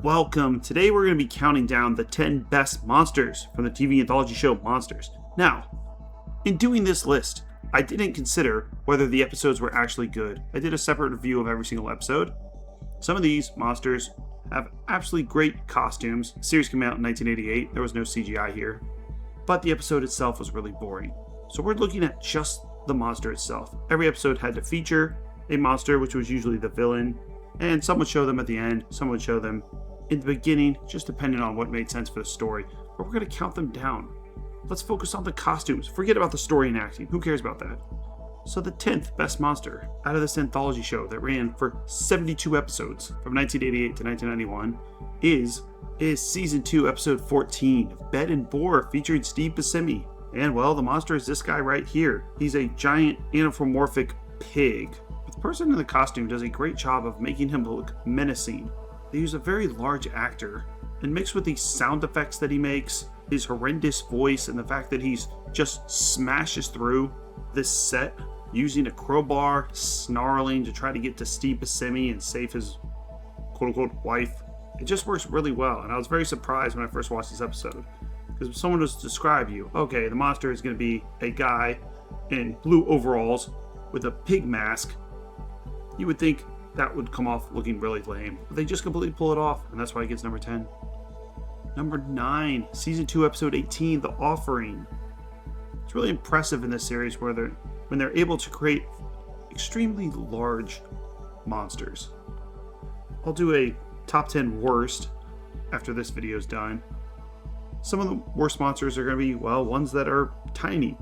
welcome. Today we're going to be counting down the 10 best monsters from the TV anthology show Monsters. Now, in doing this list, I didn't consider whether the episodes were actually good. I did a separate review of every single episode. Some of these monsters have absolutely great costumes. The series came out in 1988. There was no CGI here. But the episode itself was really boring. So we're looking at just the monster itself. Every episode had to feature a monster, which was usually the villain, and some would show them at the end, some would show them in the beginning, just depending on what made sense for the story. But we're going to count them down. Let's focus on the costumes. Forget about the story and acting. Who cares about that? So the 10th best monster out of this anthology show that ran for 72 episodes from 1988 to 1991 is Season 2, Episode 14 of Bed and Boar, featuring Steve Buscemi. And well, the monster is this guy right here. He's a giant anthropomorphic pig. The person in the costume does a great job of making him look menacing. They use a very large actor, and mixed with these sound effects that he makes, his horrendous voice, and the fact that he's just smashes through this set using a crowbar, snarling to try to get to Steve Buscemi and save his quote-unquote wife. It just works really well, and I was very surprised when I first watched this episode. Because if someone was to describe you, okay, the monster is going to be a guy in blue overalls with a pig mask, you would think that would come off looking really lame. But they just completely pull it off, and that's why it gets number 10. Number 9, Season 2, Episode 18, The Offering. It's really impressive in this series when they're able to create extremely large monsters. I'll do a top 10 worst after this video is done. Some of the worst monsters are going to be, well, ones that are tiny,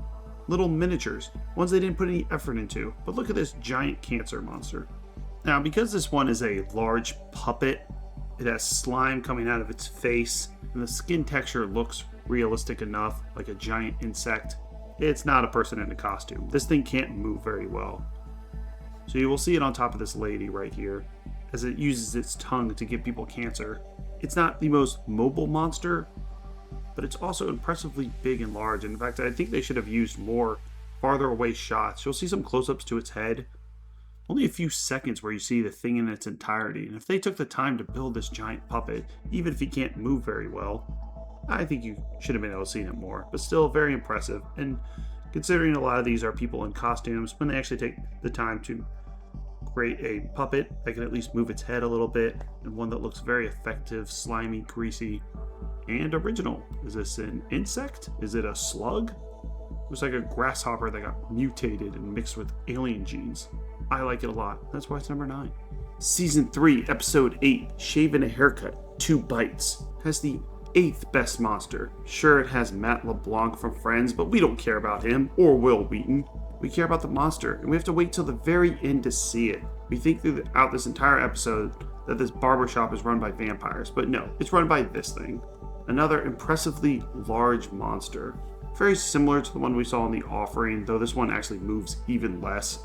little miniatures, ones they didn't put any effort into. But look at this giant cancer monster. Now, because this one is a large puppet, it has slime coming out of its face, and the skin texture looks realistic enough, like a giant insect. It's not a person in a costume. This thing can't move very well. So you will see it on top of this lady right here, as it uses its tongue to give people cancer. It's not the most mobile monster, but it's also impressively big and large. In fact, I think they should have used more farther away shots. You'll see some close-ups to its head. Only a few seconds where you see the thing in its entirety. And if they took the time to build this giant puppet, even if he can't move very well, I think you should have been able to see him more. But still very impressive. And considering a lot of these are people in costumes, when they actually take the time to create a puppet that can at least move its head a little bit, and one that looks very effective, slimy, greasy, and original. Is this an insect? Is it a slug? Looks like a grasshopper that got mutated and mixed with alien genes. I like it a lot. That's why it's number 9. Season 3, Episode 8, Shave and a Haircut, 2 Bites, has the 8th best monster. Sure, it has Matt LeBlanc from Friends, but we don't care about him, or Will Wheaton. We care about the monster, and we have to wait till the very end to see it. We think throughout this entire episode that this barbershop is run by vampires, but no, it's run by this thing. Another impressively large monster. Very similar to the one we saw in The Offering, though this one actually moves even less.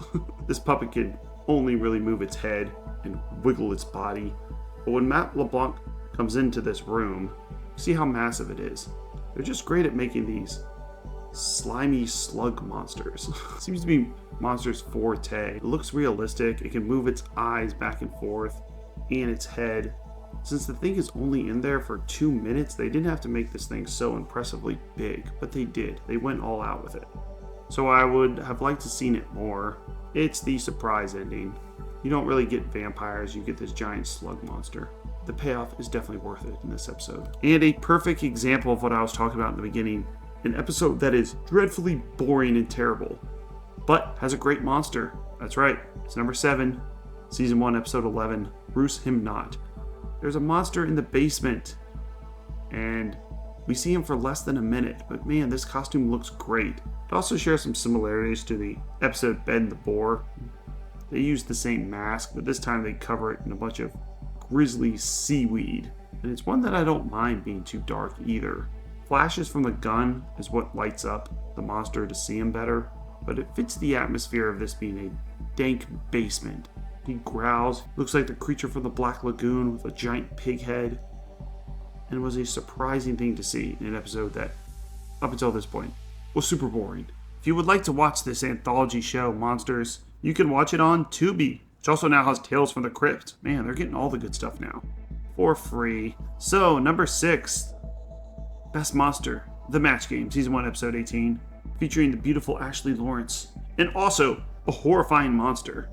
This puppet can only really move its head and wiggle its body. But when Matt LeBlanc comes into this room, see how massive it is. They're just great at making these slimy slug monsters. Seems to be Monster's forte. It looks realistic. It can move its eyes back and forth and its head. Since the thing is only in there for 2 minutes, they didn't have to make this thing so impressively big, but they did. They went all out with it. So I would have liked to seen it more. It's the surprise ending. You don't really get vampires, you get this giant slug monster. The payoff is definitely worth it in this episode. And a perfect example of what I was talking about in the beginning, an episode that is dreadfully boring and terrible, but has a great monster. That's right, it's number 7, Season 1, Episode 11, Bruce Him Not. There's a monster in the basement, and we see him for less than a minute, but man, this costume looks great. It also shares some similarities to the episode Bed and the Boar. They use the same mask, but this time they cover it in a bunch of grisly seaweed, and it's one that I don't mind being too dark either. Flashes from the gun is what lights up the monster to see him better, but it fits the atmosphere of this being a dank basement. He growls, looks like the creature from the Black Lagoon with a giant pig head, and was a surprising thing to see in an episode that, up until this point, was super boring. If you would like to watch this anthology show, Monsters, you can watch it on Tubi, which also now has Tales from the Crypt. Man, they're getting all the good stuff now. for free. So, number 6, Best Monster, The Match Game, Season 1, Episode 18, featuring the beautiful Ashley Lawrence, and also a horrifying monster.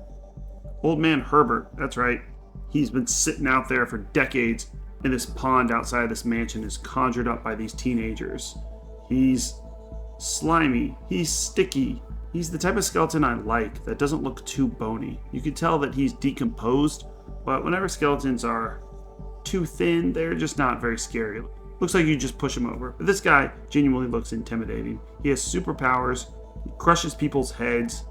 Old Man Herbert, that's right. He's been sitting out there for decades in this pond outside of this mansion, is conjured up by these teenagers. He's slimy, he's sticky. He's the type of skeleton I like that doesn't look too bony. You can tell that he's decomposed, but whenever skeletons are too thin, they're just not very scary. Looks like you just push him over. But this guy genuinely looks intimidating. He has superpowers, he crushes people's heads,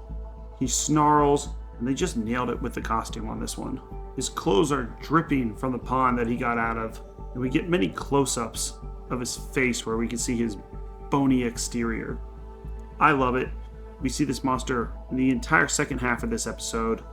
he snarls, and they just nailed it with the costume on this one. His clothes are dripping from the pond that he got out of, and we get many close-ups of his face where we can see his bony exterior. I love it. We see this monster in the entire second half of this episode.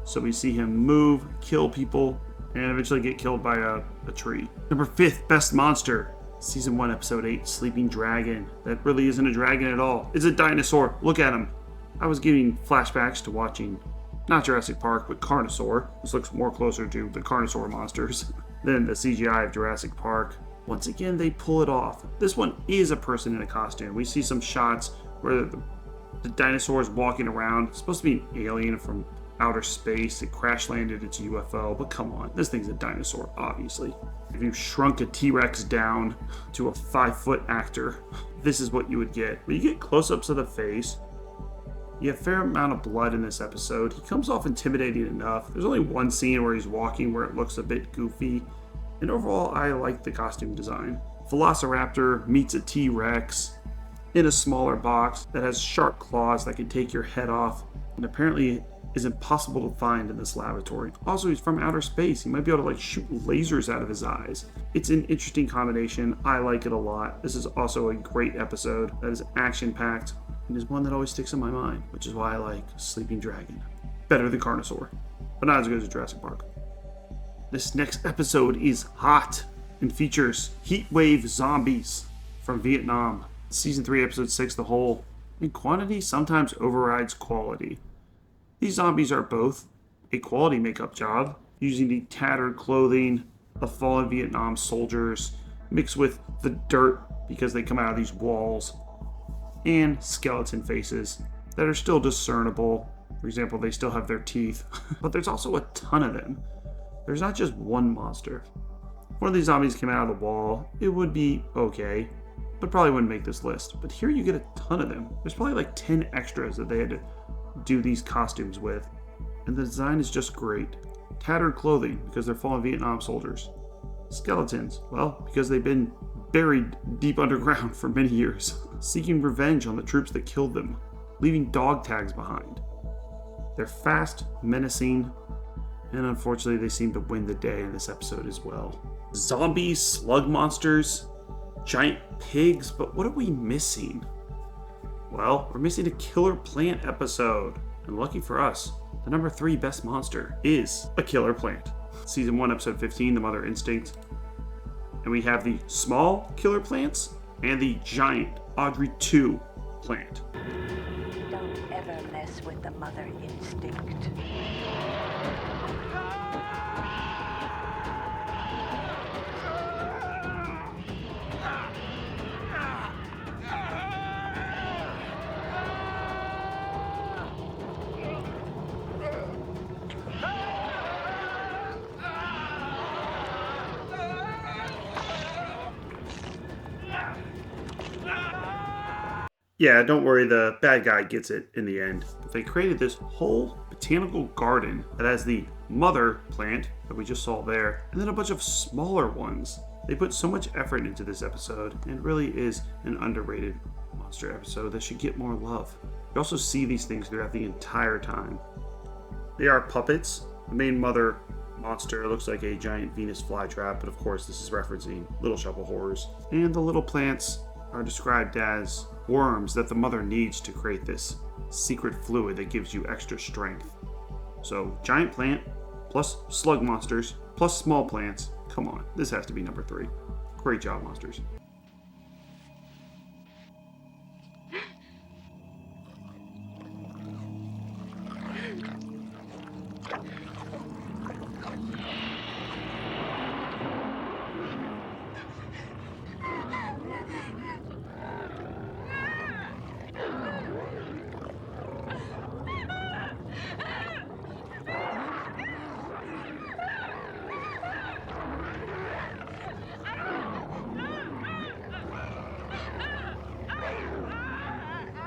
So we see him move, kill people, and eventually get killed by a tree. Number 5, Best Monster, Season 1, Episode 8, Sleeping Dragon. That really isn't a dragon at all. It's a dinosaur. Look at him. I was getting flashbacks to watching, not Jurassic Park, but Carnosaur. This looks more closer to the Carnosaur monsters than the CGI of Jurassic Park. Once again, they pull it off. This one is a person in a costume. We see some shots where the dinosaur is walking around. It's supposed to be an alien from outer space. It crash landed its UFO, but come on, this thing's a dinosaur, obviously. If you shrunk a T-Rex down to a 5-foot actor, this is what you would get. But you get close-ups of the face. You have a fair amount of blood in this episode. He comes off intimidating enough. There's only one scene where he's walking where it looks a bit goofy. And overall, I like the costume design. Velociraptor meets a T-Rex in a smaller box that has sharp claws that can take your head off, and apparently is impossible to find in this laboratory. Also, he's from outer space. He might be able to shoot lasers out of his eyes. It's an interesting combination. I like it a lot. This is also a great episode that is action-packed and is one that always sticks in my mind, which is why I like Sleeping Dragon. Better than Carnosaur, but not as good as Jurassic Park. This next episode is hot and features heat wave zombies from Vietnam. Season 3, Episode 6, The Hole. And quantity sometimes overrides quality. These zombies are both a quality makeup job, using the tattered clothing of fallen Vietnam soldiers, mixed with the dirt because they come out of these walls, and skeleton faces that are still discernible. For example, they still have their teeth, but there's also a ton of them. There's not just one monster. If one of these zombies came out of the wall, it would be okay, but probably wouldn't make this list. But here you get a ton of them. There's probably like 10 extras that they had to do these costumes with. And the design is just great. Tattered clothing, because they're fallen Vietnam soldiers. Skeletons, well, because they've been buried deep underground for many years, seeking revenge on the troops that killed them, leaving dog tags behind. They're fast, menacing, and unfortunately they seem to win the day in this episode as well. Zombies, slug monsters, giant pigs, but what are we missing? Well, we're missing a killer plant episode. And lucky for us, the number 3 best monster is a killer plant. Season 1, Episode 15, The Mother Instinct. And we have the small killer plants and the giant Audrey 2 plant. Don't ever mess with the Mother Instinct. Yeah, don't worry, the bad guy gets it in the end. But they created this whole botanical garden that has the mother plant that we just saw there, and then a bunch of smaller ones. They put so much effort into this episode, and it really is an underrated monster episode that should get more love. You also see these things throughout the entire time. They are puppets. The main mother monster looks like a giant Venus flytrap, but of course this is referencing Little Shop of Horrors. And the little plants are described as worms that the mother needs to create this secret fluid that gives you extra strength. So, giant plant, plus slug monsters, plus small plants. Come on, this has to be number 3. Great job, monsters.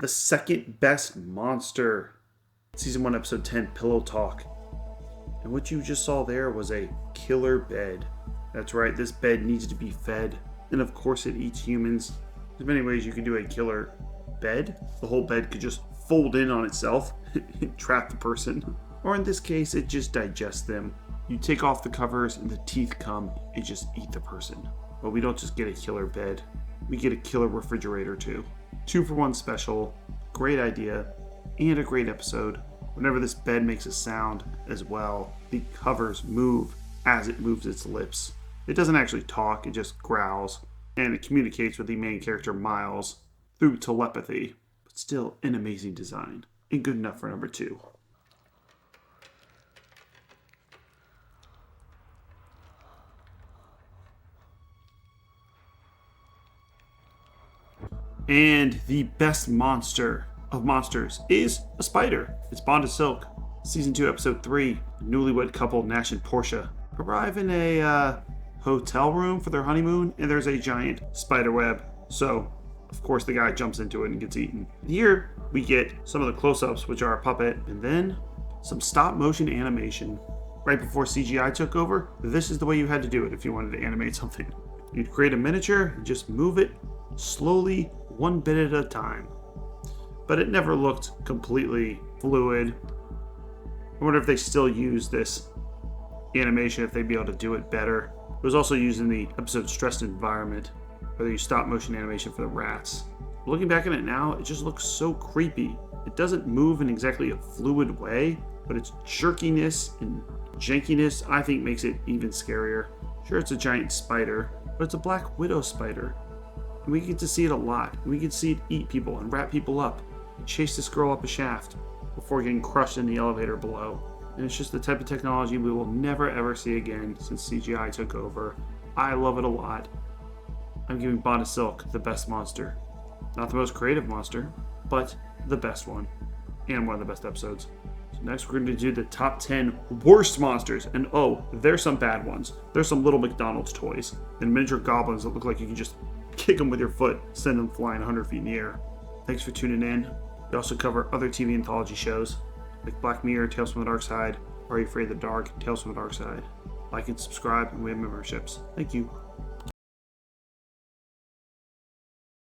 the second best monster. Season 1, Episode 10, Pillow Talk. And what you just saw there was a killer bed. That's right, this bed needs to be fed. And of course it eats humans. There's many ways you can do a killer bed. The whole bed could just fold in on itself and trap the person. Or in this case, it just digests them. You take off the covers and the teeth come and just eat the person. But we don't just get a killer bed. We get a killer refrigerator too. 2-for-1 special. Great idea. And a great episode. Whenever this bed makes a sound as well, the covers move as it moves its lips. It doesn't actually talk, it just growls. And it communicates with the main character Miles through telepathy. But still an amazing design. And good enough for number 2. And the best monster of monsters is a spider. It's Bond of Silk. Season 2, Episode 3, newlywed couple Nash and Portia arrive in a hotel room for their honeymoon, and there's a giant spider web. So, of course, the guy jumps into it and gets eaten. Here, we get some of the close-ups, which are a puppet, and then some stop-motion animation. Right before CGI took over, this is the way you had to do it if you wanted to animate something. You'd create a miniature and just move it slowly, one bit at a time. But it never looked completely fluid. I wonder if they still use this animation, if they'd be able to do it better. It was also used in the episode Stressed Environment, where they used stop motion animation for the rats. Looking back at it now, it just looks so creepy. It doesn't move in exactly a fluid way, but its jerkiness and jankiness, I think, makes it even scarier. Sure, it's a giant spider, but it's a black widow spider. And we get to see it a lot. We get to see it eat people and wrap people up and chase this girl up a shaft before getting crushed in the elevator below. And it's just the type of technology we will never ever see again since CGI took over. I love it a lot. I'm giving Bond of Silk the best monster. Not the most creative monster, but the best one. And one of the best episodes. So next we're going to do the top 10 worst monsters. And oh, there's some bad ones. There's some little McDonald's toys and miniature goblins that look like you can just kick them with your foot, send them flying 100 feet in the air. Thanks for tuning in. We also cover other TV anthology shows like Black Mirror, Tales from the Dark Side, Are You Afraid of the Dark, Tales from the Dark Side. Like and subscribe, and we have memberships. Thank you.